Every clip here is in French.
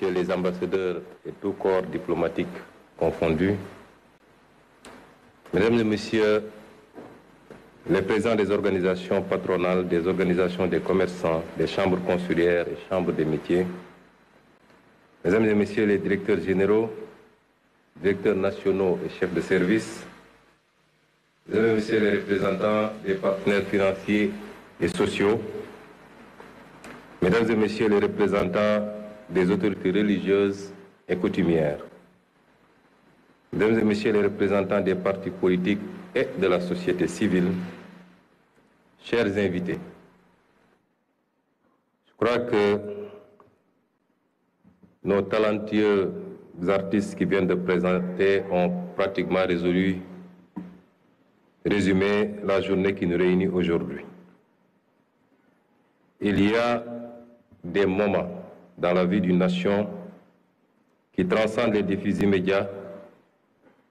Messieurs les ambassadeurs et tout corps diplomatique confondus, Mesdames et Messieurs les présidents des organisations patronales, des organisations des commerçants, des chambres consulaires et chambres des métiers, Mesdames et Messieurs les directeurs généraux, directeurs nationaux et chefs de service, Mesdames et Messieurs les représentants des partenaires financiers et sociaux, Mesdames et Messieurs les représentants des autorités religieuses et coutumières, Mesdames et Messieurs les représentants des partis politiques et de la société civile, chers invités, je crois que nos talentueux artistes qui viennent de présenter ont pratiquement résumé la journée qui nous réunit aujourd'hui. Il y a des moments dans la vie d'une nation qui transcendent les défis immédiats,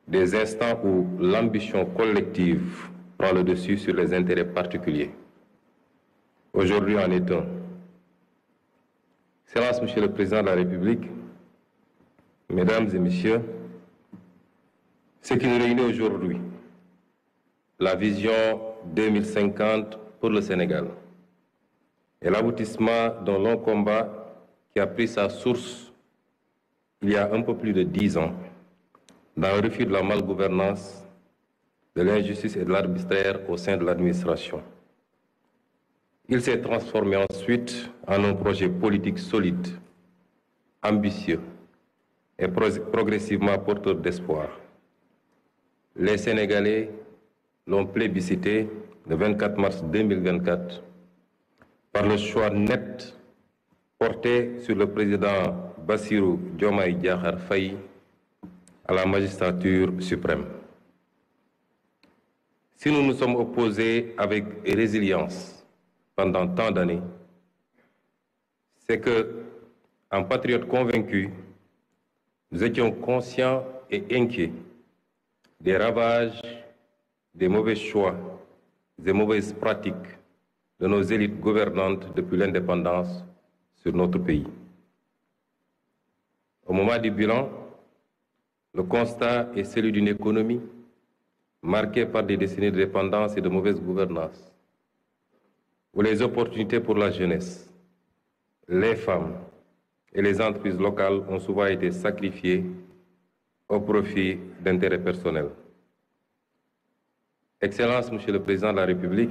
des instants où l'ambition collective prend le dessus sur les intérêts particuliers. Aujourd'hui en est un. Excellence, Monsieur le Président de la République, Mesdames et Messieurs, ce qui nous réunit aujourd'hui, la vision 2050 pour le Sénégal, est l'aboutissement d'un long combat qui a pris sa source il y a un peu plus de 10 ans dans le refus de la malgouvernance, de l'injustice et de l'arbitraire au sein de l'administration. Il s'est transformé ensuite en un projet politique solide, ambitieux et progressivement porteur d'espoir. Les Sénégalais l'ont plébiscité le 24 mars 2024 par le choix net porté sur le président Bassirou Diomaye Diakhar Faye à la magistrature suprême. Si nous nous sommes opposés avec résilience pendant tant d'années, c'est que, en patriotes convaincus, nous étions conscients et inquiets des ravages, des mauvais choix, des mauvaises pratiques de nos élites gouvernantes depuis l'indépendance sur notre pays. Au moment du bilan, le constat est celui d'une économie marquée par des décennies de dépendance et de mauvaise gouvernance, où les opportunités pour la jeunesse, les femmes et les entreprises locales ont souvent été sacrifiées au profit d'intérêts personnels. Excellence, Monsieur le Président de la République,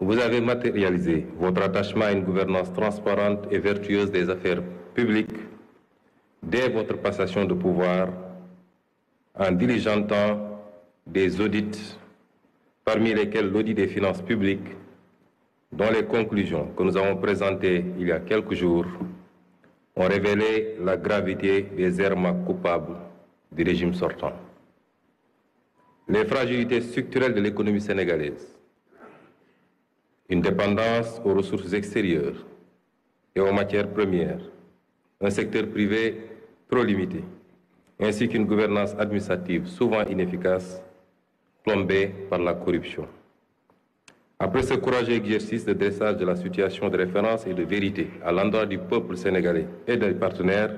vous avez matérialisé votre attachement à une gouvernance transparente et vertueuse des affaires publiques dès votre passation de pouvoir en diligentant des audits, parmi lesquels l'audit des finances publiques, dont les conclusions que nous avons présentées il y a quelques jours ont révélé la gravité des errements coupables du régime sortant. Les fragilités structurelles de l'économie sénégalaise, une dépendance aux ressources extérieures et aux matières premières, un secteur privé trop limité, ainsi qu'une gouvernance administrative souvent inefficace, plombée par la corruption. Après ce courageux exercice de dressage de la situation de référence et de vérité à l'endroit du peuple sénégalais et des partenaires,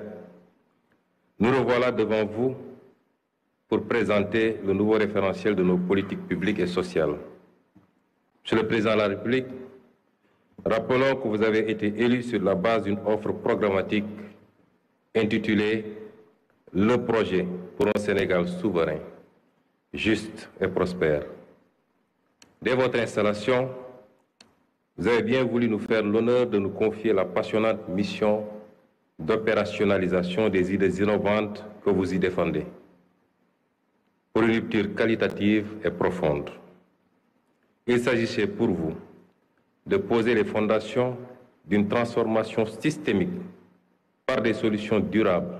nous revoilà devant vous pour présenter le nouveau référentiel de nos politiques publiques et sociales. Monsieur le Président de la République, rappelons que vous avez été élu sur la base d'une offre programmatique intitulée « Le projet pour un Sénégal souverain, juste et prospère ». Dès votre installation, vous avez bien voulu nous faire l'honneur de nous confier la passionnante mission d'opérationnalisation des idées innovantes que vous y défendez, pour une rupture qualitative et profonde. Il s'agissait pour vous de poser les fondations d'une transformation systémique par des solutions durables,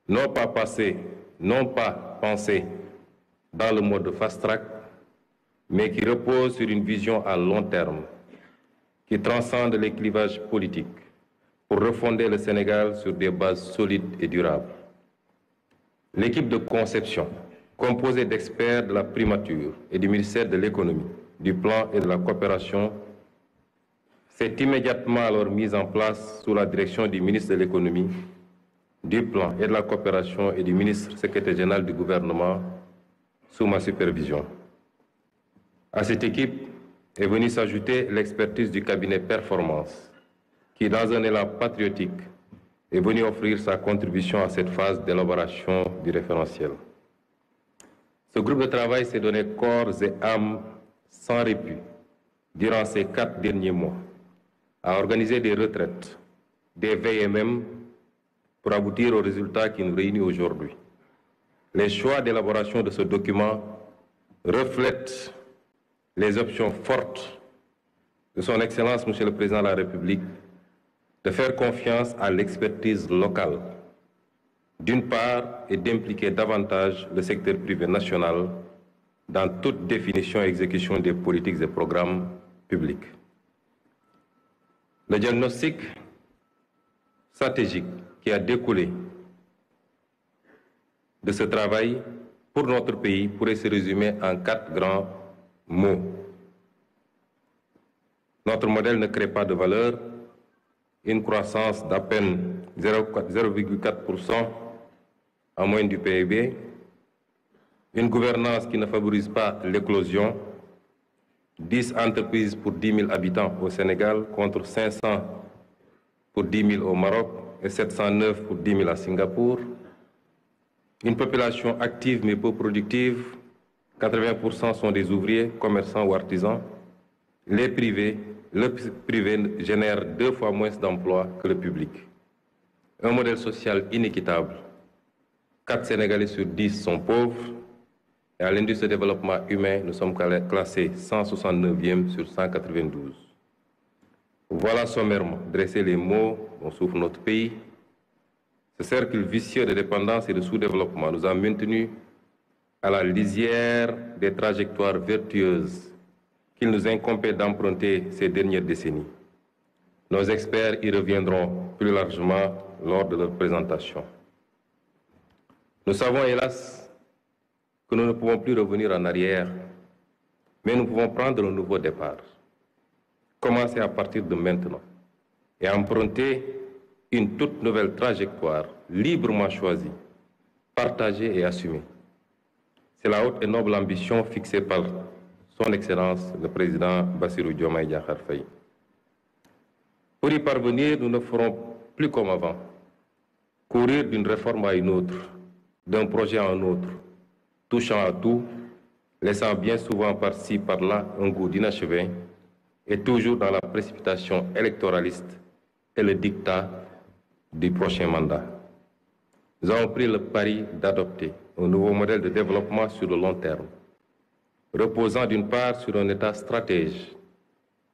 non pas pensées dans le mode fast-track, mais qui reposent sur une vision à long terme, qui transcende les clivages politiques pour refonder le Sénégal sur des bases solides et durables. L'équipe de conception, composée d'experts de la primature et du ministère de l'économie, du plan et de la coopération, s'est immédiatement alors mise en place sous la direction du ministre de l'Économie, du Plan et de la Coopération et du ministre secrétaire général du gouvernement sous ma supervision. À cette équipe est venue s'ajouter l'expertise du cabinet Performance, qui, dans un élan patriotique, est venu offrir sa contribution à cette phase d'élaboration du référentiel. Ce groupe de travail s'est donné corps et âme sans répit durant ces 4 derniers mois, à organiser des retraites, des veilles et même pour aboutir aux résultats qui nous réunissent aujourd'hui. Les choix d'élaboration de ce document reflètent les options fortes de son Excellence, Monsieur le Président de la République, de faire confiance à l'expertise locale, d'une part, et d'impliquer davantage le secteur privé national dans toute définition et exécution des politiques et programmes publics. Le diagnostic stratégique qui a découlé de ce travail pour notre pays pourrait se résumer en 4 grands mots. Notre modèle ne crée pas de valeur, une croissance d'à peine 0,4% en moyenne du PIB, une gouvernance qui ne favorise pas l'éclosion, 10 entreprises pour 10 000 habitants au Sénégal contre 500 pour 10 000 au Maroc et 709 pour 10 000 à Singapour, une population active mais peu productive, 80% sont des ouvriers, commerçants ou artisans. Le privé génère 2 fois moins d'emplois que le public. Un modèle social inéquitable. 4 Sénégalais sur 10 sont pauvres. Et à l'indice de développement humain, nous sommes classés 169e sur 192. Voilà sommairement dressé les mots dont souffre notre pays. Ce cercle vicieux de dépendance et de sous-développement nous a maintenus à la lisière des trajectoires vertueuses qu'il nous incombait d'emprunter ces dernières décennies. Nos experts y reviendront plus largement lors de leur présentation. Nous savons, hélas, que nous ne pouvons plus revenir en arrière, mais nous pouvons prendre un nouveau départ. Commencer à partir de maintenant et emprunter une toute nouvelle trajectoire librement choisie, partagée et assumée. C'est la haute et noble ambition fixée par son Excellence le Président Bassirou Diomaye Diakhar Faye. Pour y parvenir, nous ne ferons plus comme avant, courir d'une réforme à une autre, d'un projet à un autre, touchant à tout, laissant bien souvent par-ci, par-là un goût d'inachevé, et toujours dans la précipitation électoraliste et le diktat du prochain mandat. Nous avons pris le pari d'adopter un nouveau modèle de développement sur le long terme, reposant d'une part sur un État stratège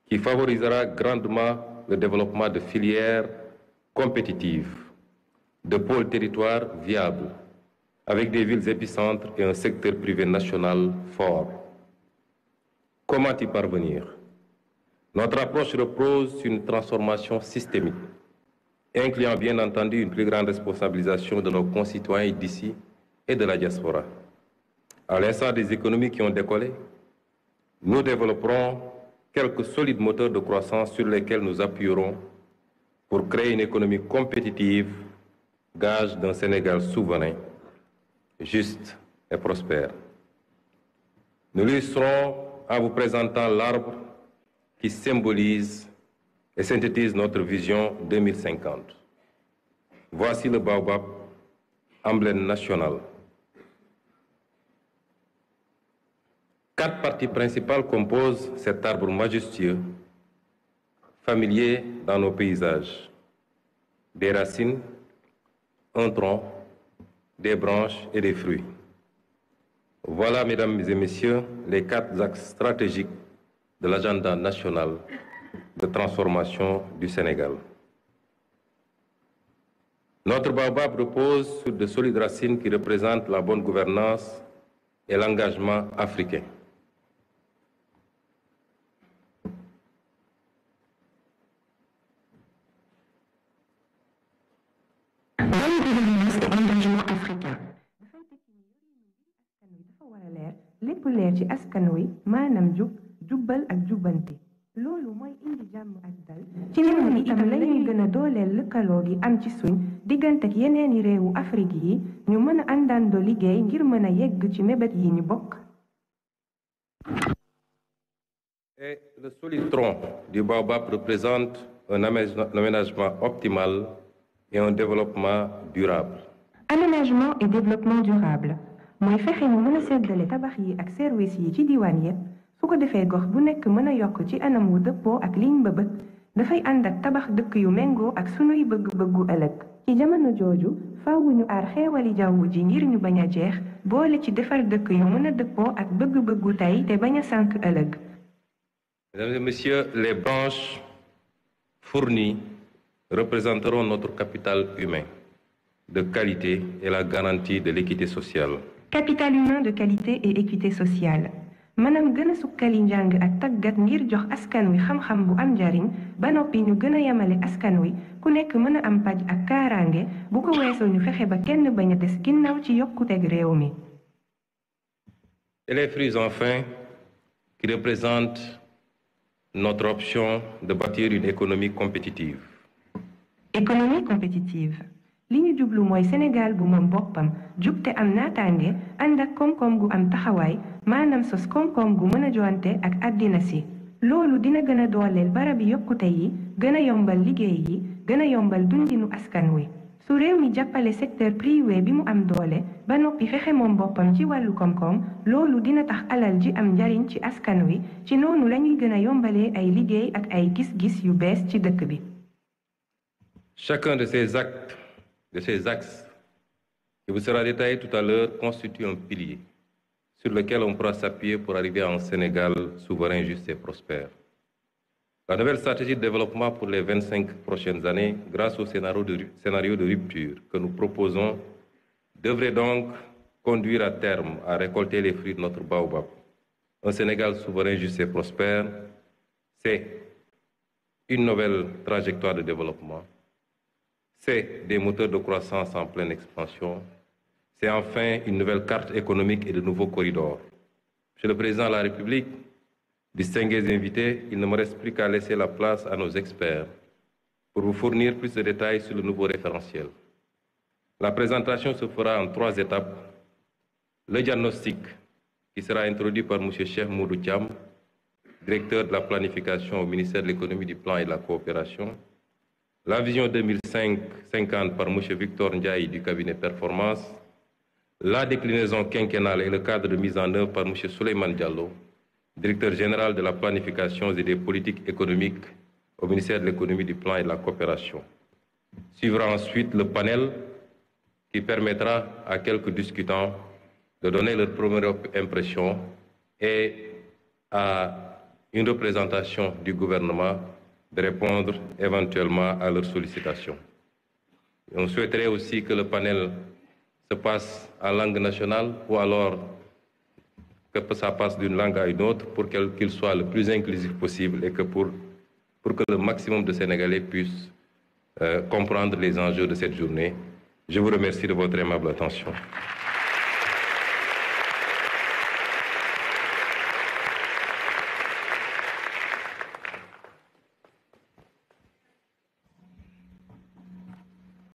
qui favorisera grandement le développement de filières compétitives, de pôles territoires viables, avec des villes épicentres et un secteur privé national fort. Comment y parvenir? Notre approche repose sur une transformation systémique, incluant bien entendu une plus grande responsabilisation de nos concitoyens d'ici et de la diaspora. À l'instar des économies qui ont décollé, nous développerons quelques solides moteurs de croissance sur lesquels nous appuierons pour créer une économie compétitive, gage d'un Sénégal souverain, juste et prospère. Nous l'illustrons en vous présentant l'arbre qui symbolise et synthétise notre vision 2050. Voici le baobab, emblème national. 4 parties principales composent cet arbre majestueux, familier dans nos paysages. Des racines, un tronc, des branches et des fruits. Voilà, mesdames et messieurs, les 4 axes stratégiques de l'agenda national de transformation du Sénégal. Notre baobab repose sur de solides racines qui représentent la bonne gouvernance et l'engagement africain. lépp leer ci askan wi maanaam jub jubbal ak jubbanti loolu mooy indi jàmm ak dal ci noonu itam lañuy gën a dooleel lëkkaloo gi am ci suñ diggante ak yeneeni réewu Afrique yi ñu mën a àndandoo liggéey ngir mën a yegg ci mébét yi ñu bokk. Et le solide tronc du baobab représente un aménagement optimal et un développement durable. Aménagement et développement durable mooy fexe ñu mën a seddale tabax yi ak service yi ci diwaan yépp su ko defee gox bu nekk mën a yokk ci anam wu dëppoo ak liñ bëbët dafay ànd ak tabax dëkk yu méngoo ak sunuy bëgg-bëggu ëllëg ci jamono jooju faawu ñu aar xeewali jaww ji ngir ñu bañ a jeex boole ci defar dëkk yu mën a dëppoo ak bëgg-bëggu tey te bañ a sànk ëllëg. Mesdames et messieurs, les branches fournies représenteront notre capital humain de qualité et la garantie de l'équité sociale. Capital humain de qualité et équité sociale. maanaam gën a sukkali njàng ak tàggat ngir jox askan wi xam-xam bu am njariñ ba noppi ñu gën a yemale askan wi ku nekk mën a am paj ak kaaraange bu ko weesoo ñu fexe ba kenn bañ a des ginnaaw ci yokkuteg réew mi. Et les fruits enfin qui représentent notre option de bâtir une économie compétitive. Économie compétitive. li ñu jublu mooy Sénégal bu moom boppam jub te am naataange ànd ak koom-koom gu am taxawaay maanaam sos koom-koom gu mën a joante ak àddina si loolu dina gën a dooleel barabi yokkute yi gën a yombal liggéey yi gën a yombal dundinu askan wi su réew mi jàppale secteur privé bi mu am doole ba noppi fexe moom boppam ci wàllu koom-koom loolu dina tax alal ji am njariñ ci askan wi ci noonu lañuy gën a yombalee ay liggéey ak ay gis-gis yu bees ci dëkk bi. Chacun de ces axes qui vous sera détaillé tout à l'heure constitue un pilier sur lequel on pourra s'appuyer pour arriver à un Sénégal souverain, juste et prospère. La nouvelle stratégie de développement pour les 25 prochaines années, grâce au scénario de rupture que nous proposons, devrait donc conduire à terme à récolter les fruits de notre baobab. Un Sénégal souverain, juste et prospère, c'est une nouvelle trajectoire de développement. C'est des moteurs de croissance en pleine expansion. C'est enfin une nouvelle carte économique et de nouveaux corridors. Monsieur le Président de la République, distingués invités, il ne me reste plus qu'à laisser la place à nos experts pour vous fournir plus de détails sur le nouveau référentiel. La présentation se fera en 3 étapes. Le diagnostic, qui sera introduit par M. Cheikh Moudou Thiam, directeur de la planification au ministère de l'économie, du plan et de la coopération. La vision 2050 par M. Victor Ndiaye du cabinet Performance, la déclinaison quinquennale et le cadre de mise en œuvre par M. Souleymane Diallo, directeur général de la planification et des politiques économiques au ministère de l'économie, du plan et de la coopération. Suivra ensuite le panel qui permettra à quelques discutants de donner leur première impression et à une représentation du gouvernement de répondre éventuellement à leurs sollicitations. On souhaiterait aussi que le panel se passe en langue nationale ou alors que ça passe d'une langue à une autre pour qu'il soit le plus inclusif possible et que pour que le maximum de Sénégalais puissent comprendre les enjeux de cette journée. Je vous remercie de votre aimable attention.